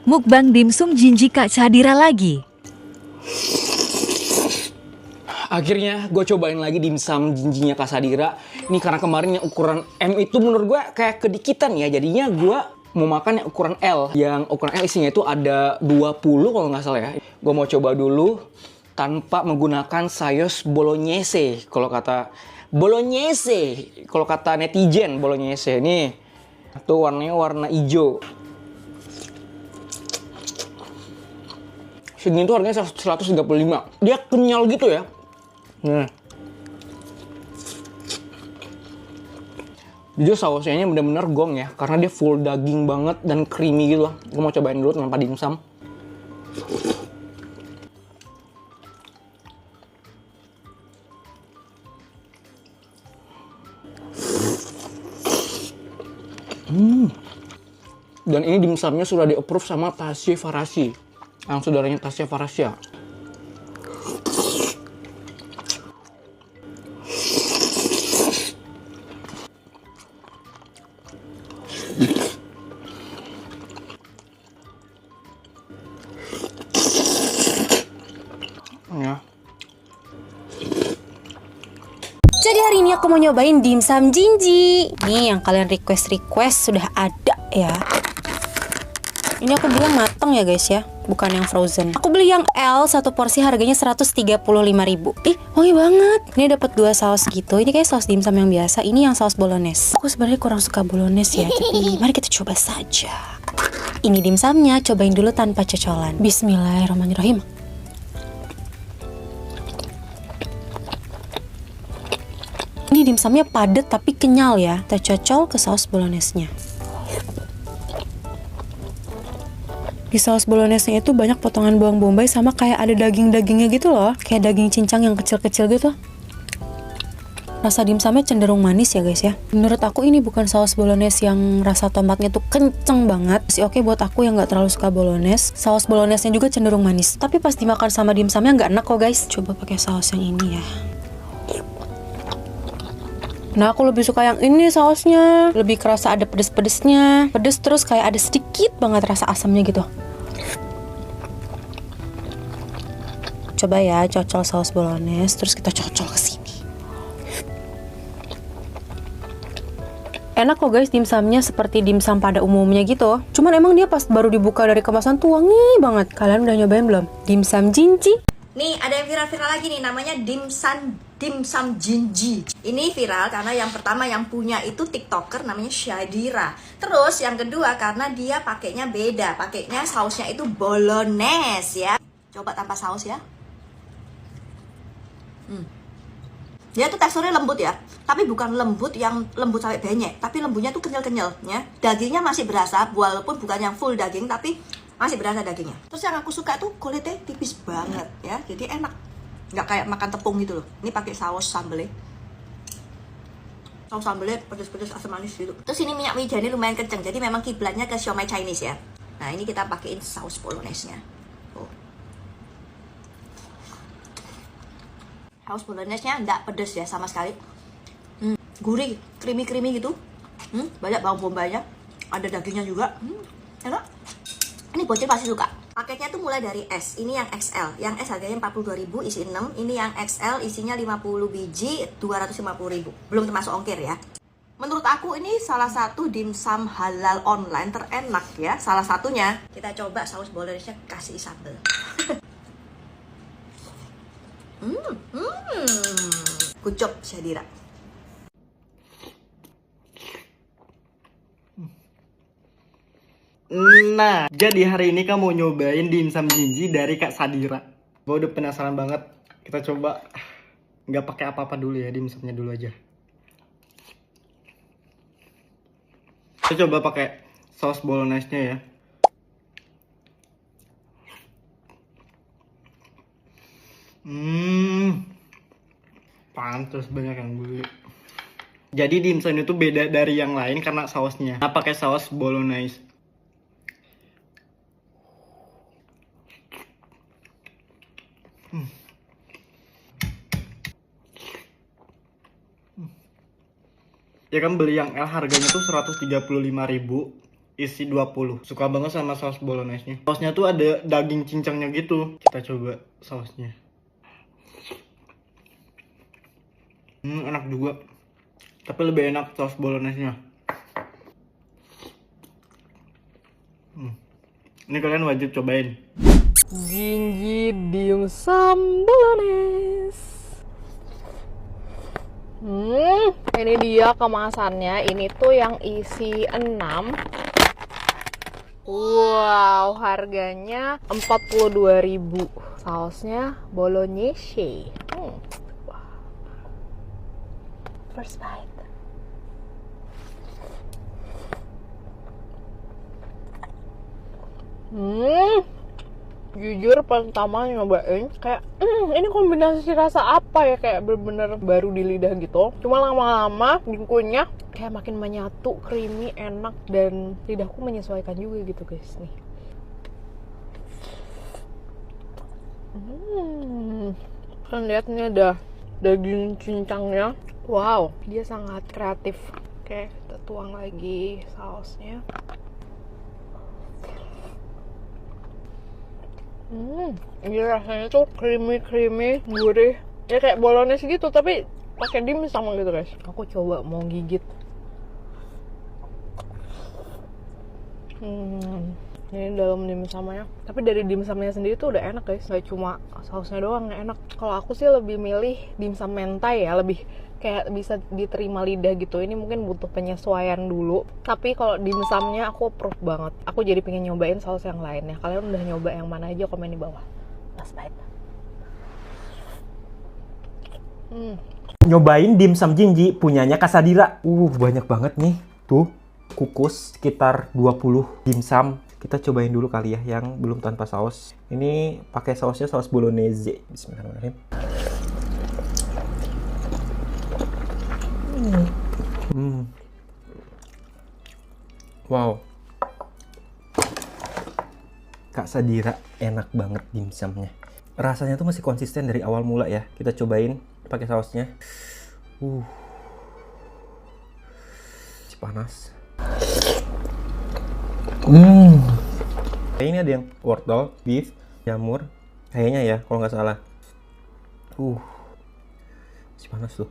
Mukbang dimsum Jinji Kak Sadira lagi. Akhirnya gue cobain lagi dimsum jinjinya Kak Sadira. Ini karena kemarin yang ukuran M itu menurut gue kayak kedikitan ya. Jadinya gue mau makan yang ukuran L. Yang ukuran L isinya itu ada 20 kalau nggak salah ya. Gue mau coba dulu tanpa menggunakan saus bolognese. Kalau kata bolognese, kalau kata netizen bolognese. Nih, tuh warnanya warna hijau. Segini tuh harganya 135. Dia kenyal gitu ya. Nah, jujur sausnya ini bener-bener gong ya, karena dia full daging banget dan creamy gitu lah. Gue mau cobain dulu tanpa dimsum. Dan ini dimsumnya sudah di-approve sama Tasya Farasy, yang saudaranya Tasya Farasya. Ya. Jadi hari ini aku mau nyobain dimsum Jinji. Nih yang kalian request sudah ada ya. Ini aku bilang mateng ya guys ya, bukan yang frozen. Aku beli yang L, satu porsi harganya 135.000. Ih, wangi banget. Ini dapat 2 saus gitu. Ini kayak saus dimsum yang biasa, ini yang saus bolognese. Aku sebenarnya kurang suka bolognese ya, tapi mari kita coba saja. Ini dimsumnya, cobain dulu tanpa cocolan. Bismillahirrahmanirrahim. Ini dimsumnya padat tapi kenyal ya. Kita cocol ke saus bolognese-nya. Di saus bolognese-nya itu banyak potongan bawang bombay sama kayak ada daging-dagingnya gitu loh. Kayak daging cincang yang kecil-kecil gitu. Rasa dimsumnya cenderung manis ya guys ya. Menurut aku ini bukan saus bolognese yang rasa tomatnya tuh kenceng banget. Masih oke buat aku yang gak terlalu suka bolognese. Saus bolognese-nya juga cenderung manis. Tapi pas dimakan sama dimsumnya gak enak kok guys. Coba pakai saus yang ini ya. Nah aku lebih suka yang ini sausnya. Lebih kerasa ada pedes-pedesnya. Pedes terus kayak ada sedikit banget rasa asamnya gitu. Coba ya cocol saus bolognese. Terus kita cocol ke sini. Enak kok guys dimsumnya seperti dimsum pada umumnya gitu. Cuman emang dia pas baru dibuka dari kemasan tuh wangi banget. Kalian udah nyobain belum? Dimsum Jinji. Nih ada yang viral-viral lagi nih, namanya dimsum Jinji. Ini viral karena yang pertama yang punya itu TikToker namanya Shadira. Terus yang kedua karena dia pakainya beda, pakainya sausnya itu bolognese ya. Coba tanpa saus ya. Dia tuh teksturnya lembut ya, tapi bukan lembut yang lembut sampai benyek, tapi lembutnya tuh kenyal-kenyal ya. Dagingnya masih berasa, walaupun bukan yang full daging, tapi masih berasa dagingnya. Terus yang aku suka tuh kulitnya tipis banget ya, jadi enak, nggak kayak makan tepung gitu loh. Ini pakai saus sambelnya, saus sambelnya pedes-pedes asam manis gitu. Terus ini minyak wijennya lumayan kenceng, jadi memang kiblatnya ke siomay Chinese ya. Nah ini kita pakein saus bolognese-nya. Saus bolognese-nya nggak pedes ya sama sekali. Gurih, creamy gitu. Banyak bawang bombaynya, ada dagingnya juga. Enak. Ini bocil pasti suka. Paketnya tuh mulai dari S. Ini yang XL. Yang S harganya 42.000, isi 6. Ini yang XL, isinya 50 biji, 250.000. Belum termasuk ongkir ya. Menurut aku ini salah satu dimsum halal online terenak ya. Salah satunya. Kita coba saus bolognese-nya kasih sambal. Good job Shadira. Nah, jadi hari ini kamu nyobain dimsum Jinji dari Kak Sadira. Gue udah penasaran banget. Kita coba nggak pakai apa-apa dulu ya, dimsumnya dulu aja. Kita coba pakai saus bolognese-nya ya. Pantes banyak yang beli. Jadi dimsum itu beda dari yang lain karena sausnya. Nah, pakai saus bolognese. Ya kan beli yang L harganya tuh 135.000. isi 20. Suka banget sama saus bolognese-nya. Sausnya tuh ada daging cincangnya gitu. Kita coba sausnya. Enak juga. Tapi lebih enak saus bolognese-nya. Ini kalian wajib cobain. Jinji dimsum bolognese. Ini dia kemasannya. Ini tuh yang isi 6. Wow, harganya 42.000. Sausnya bolognese. Wah. First bite. Jujur pertama nyobain kayak ini kombinasi rasa apa ya, kayak bener-bener baru di lidah gitu. Cuma lama-lama dikunyah kayak makin menyatu, creamy, enak, dan lidahku menyesuaikan juga gitu guys nih. Kalian lihat nih ada daging cincangnya. Wow, dia sangat kreatif. Oke, kita tuang lagi sausnya. Ini rasanya tuh creamy, gurih. Ya kayak bolognese gitu, tapi pakai dimsum gitu guys. Aku coba mau gigit. Ini dalam dimsumnya. Tapi dari dimsumnya sendiri tuh udah enak guys. Gak cuma sausnya doang yang enak. Kalau aku sih lebih milih dimsum mentai ya, lebih kayak bisa diterima lidah gitu. Ini mungkin butuh penyesuaian dulu. Tapi kalau dimsumnya aku approve banget. Aku jadi pengen nyobain saus yang lainnya. Kalian udah nyoba yang mana aja, komen di bawah. Last bite. Nyobain dimsum Jinji punyanya Kak Sadira. Banyak banget nih. Tuh, kukus sekitar 20 dimsum. Kita cobain dulu kali ya yang belum tanpa saus. Ini pakai sausnya saus bolognese. Bismillahirrahmanirrahim. Wow. Kak Sadira enak banget dimsumnya. Rasanya tuh masih konsisten dari awal mula ya. Kita cobain pakai sausnya. Panas. Ini ada yang wortel, beef, jamur. Kayaknya ya, kalau nggak salah. Masih panas tuh.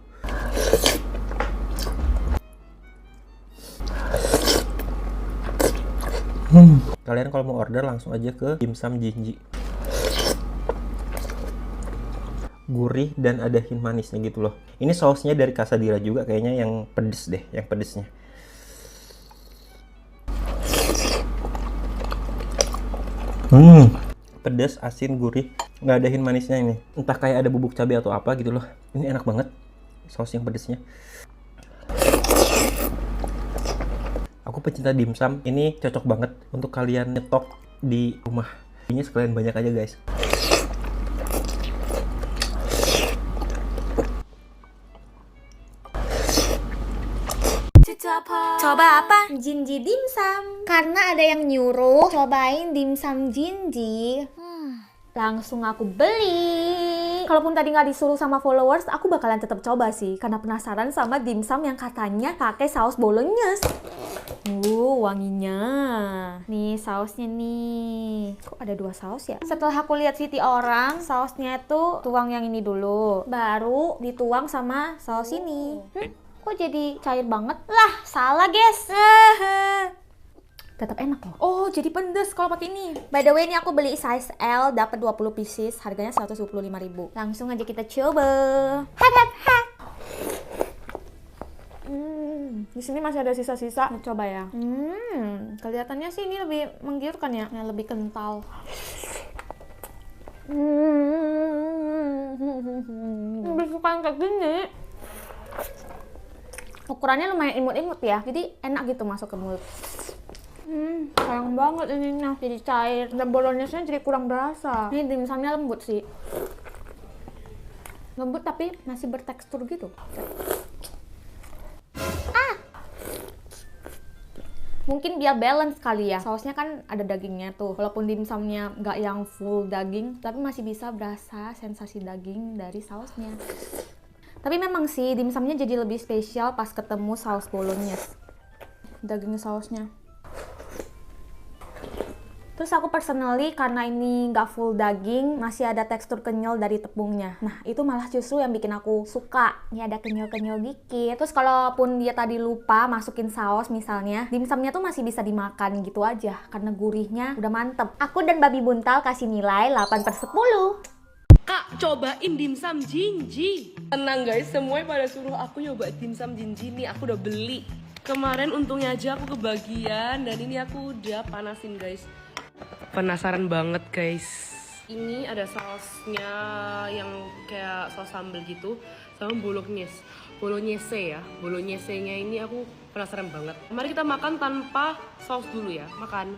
Kalian kalau mau order langsung aja ke dimsum Jinji. Gurih dan ada hint manisnya gitu loh. Ini sausnya dari Kak Sadira juga kayaknya yang pedes deh, yang pedesnya. Pedas, asin, gurih, nggak ada hint manisnya ini. Entah kayak ada bubuk cabai atau apa gitu loh. Ini enak banget saus yang pedesnya. Aku pecinta dimsum, ini cocok banget untuk kalian nyetok di rumah. Ini sekalian banyak aja guys. Coba apa? Jinji dimsum. Karena ada yang nyuruh cobain dimsum Jinji. Langsung aku beli. Kalaupun tadi nggak disuruh sama followers, aku bakalan tetap coba sih. Karena penasaran sama dimsum yang katanya pakai saus bolognese. Wanginya. Nih sausnya nih. Kok ada 2 saus ya? Setelah aku lihat video orang, sausnya itu tuang yang ini dulu. Baru dituang sama saus ini. Kok jadi cair banget? Lah, salah guys. Tetap enak loh. Oh, jadi pedes kalau pakai ini. By the way, ini aku beli size L, dapat 20 pieces, harganya 125.000. Langsung aja kita coba. Di sini masih ada sisa-sisa. Coba ya. Kelihatannya sih ini lebih menggiurkan ya, yang lebih kental. Lebih suka yang kayak gini. Ukurannya lumayan imut-imut ya, jadi enak gitu masuk ke mulut. Sayang banget ininya, jadi cair dan bolognese-nya jadi kurang berasa. Ini dimsumnya lembut sih, lembut tapi masih bertekstur gitu. Mungkin biar balance kali ya, sausnya kan ada dagingnya tuh. Walaupun dimsumnya nggak yang full daging, tapi masih bisa berasa sensasi daging dari sausnya. Tapi memang sih dimsumnya jadi lebih spesial pas ketemu saus bolognese. Daging sausnya. Terus aku personally karena ini nggak full daging, masih ada tekstur kenyal dari tepungnya. Nah itu malah justru yang bikin aku suka. Ini ada kenyal-kenyal dikit. Terus kalaupun dia tadi lupa masukin saus misalnya, dimsumnya tuh masih bisa dimakan gitu aja karena gurihnya udah mantep. Aku dan babi buntal kasih nilai 8/10. Kak, cobain dimsum Jinji. Tenang guys, semuanya pada suruh aku nyoba dimsum Jinji nih. Aku udah beli. Kemarin untungnya aja aku kebagian dan ini aku udah panasin guys. Penasaran banget guys. Ini ada sausnya yang kayak saus sambal gitu sama bolognese ya. Bolognese-nya ini aku penasaran banget. Mari kita makan tanpa saus dulu ya. Makan.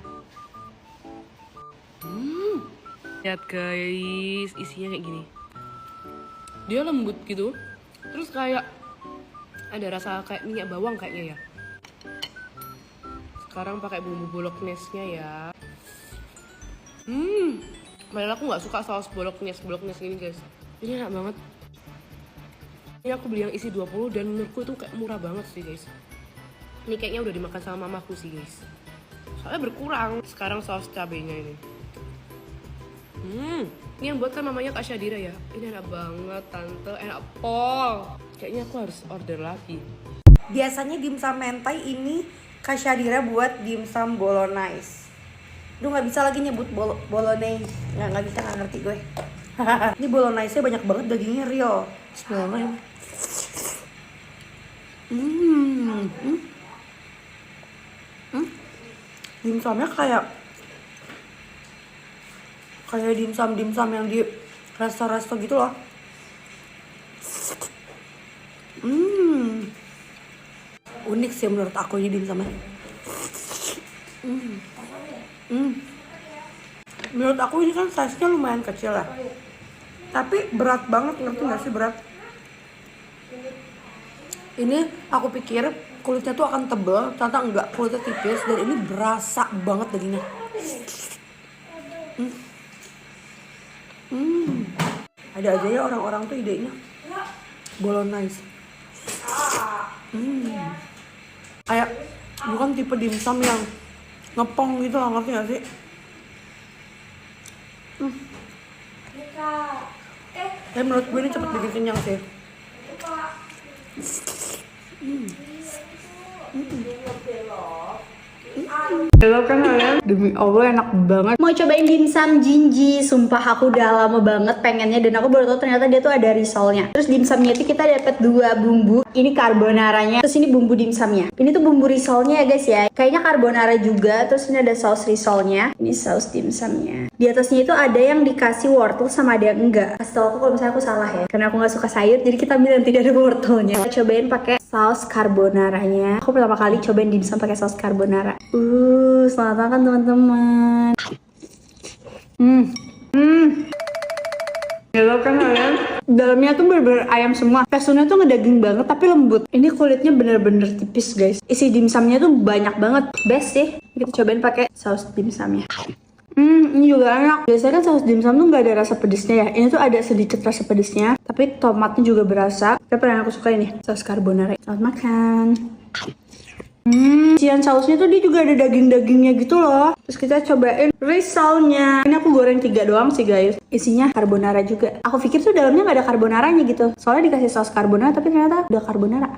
Lihat guys, isinya kayak gini. Dia lembut gitu. Terus kayak ada rasa kayak minyak bawang kayaknya ya. Sekarang pakai bumbu bolognese-nya ya. Padahal aku nggak suka saus bolognese ini guys. Ini enak banget. Ini aku beli yang isi 20 dan menurutku itu kayak murah banget sih guys. Ini kayaknya udah dimakan sama mamaku sih guys. Soalnya berkurang. Sekarang saus cabenya ini. Ini yang buat kan mamanya Kak Syadira ya. Ini enak banget tante, enak pol. Kayaknya aku harus order lagi. Biasanya dimsum mentai ini Kak Syadira buat dimsum bolognese. Duh nggak bisa lagi nyebut bolognese. Nggak bisa, nggak ngerti gue. Ini bolognese banyak banget dagingnya Rio. Bismillahirrahmanirrahim. Dimsumnya kayak dimsum yang di resto-resto gitu loh. Unik sih menurut aku ini dimsumnya. Menurut aku ini kan size-nya lumayan kecil lah. Tapi berat banget, ngerti gak sih berat? Ini aku pikir kulitnya tuh akan tebal, ternyata enggak, kulitnya tipis dan ini berasa banget dagingnya. Ada aja ya orang-orang tuh idenya bolognese. Kayak bukan tipe dimsum yang ngepong gitu lah, ngerti gak sih? Tapi menurut gue ini cepet bikin kenyang sih. Halo kan kalian, demi Allah enak banget. Mau cobain dimsum Jinji, sumpah aku udah lama banget pengennya dan aku baru tahu ternyata dia tuh ada risolnya. Terus dimsumnya itu kita dapat 2 bumbu. Ini carbonaranya, terus ini bumbu dimsumnya. Ini tuh bumbu risolnya ya guys ya. Kayaknya carbonara juga, terus ini ada saus risolnya. Ini saus dimsumnya. Di atasnya itu ada yang dikasih wortel sama ada yang enggak. Kasih tau aku kalau misalnya aku salah ya. Karena aku nggak suka sayur, jadi kita ambil yang tidak ada wortelnya. Kita cobain pakai saus carbonaranya. Aku pertama kali cobain dimsum pakai saus carbonara. Selamat makan teman-teman. Halo kan kalian, Dalamnya tuh bener-bener ayam semua. Teksturnya tuh ngedaging banget tapi lembut. Ini kulitnya bener-bener tipis guys. Isi dimsumnya tuh banyak banget. Best sih. Kita cobain pakai saus dimsumnya. Ini juga enak. Biasanya kan saus dimsum tuh nggak ada rasa pedesnya ya. Ini tuh ada sedikit rasa pedesnya, tapi tomatnya juga berasa. Tapi yang aku suka ini saus carbonara. Selamat makan. Isian sausnya tuh dia juga ada daging-dagingnya gitu loh. Terus kita cobain risolnya. Ini aku goreng 3 doang sih guys. Isinya carbonara juga. Aku pikir tuh dalamnya nggak ada carbonaranya gitu. Soalnya dikasih saus carbonara tapi ternyata udah carbonara.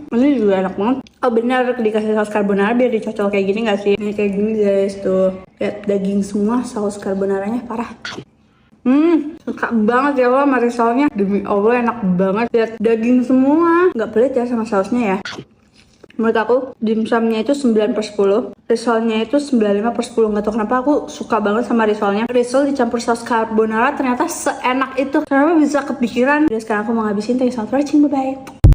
Ini juga enak banget. Oh benar, dikasih saus carbonara biar dicocol kayak gini gak sih? Ini kayak gini guys tuh. Lihat daging semua, saus carbonaranya parah. Suka banget ya lo sama risolnya. Demi Allah enak banget. Lihat daging semua. Gak pelit ya sama sausnya ya. Menurut aku dimsumnya itu 9/10, risolnya itu 95/10. Gak tau kenapa aku suka banget sama risolnya. Risol dicampur saus carbonara ternyata seenak itu. Kenapa bisa kepikiran? Udah sekarang aku mau ngabisin. Thanks for watching, bye bye.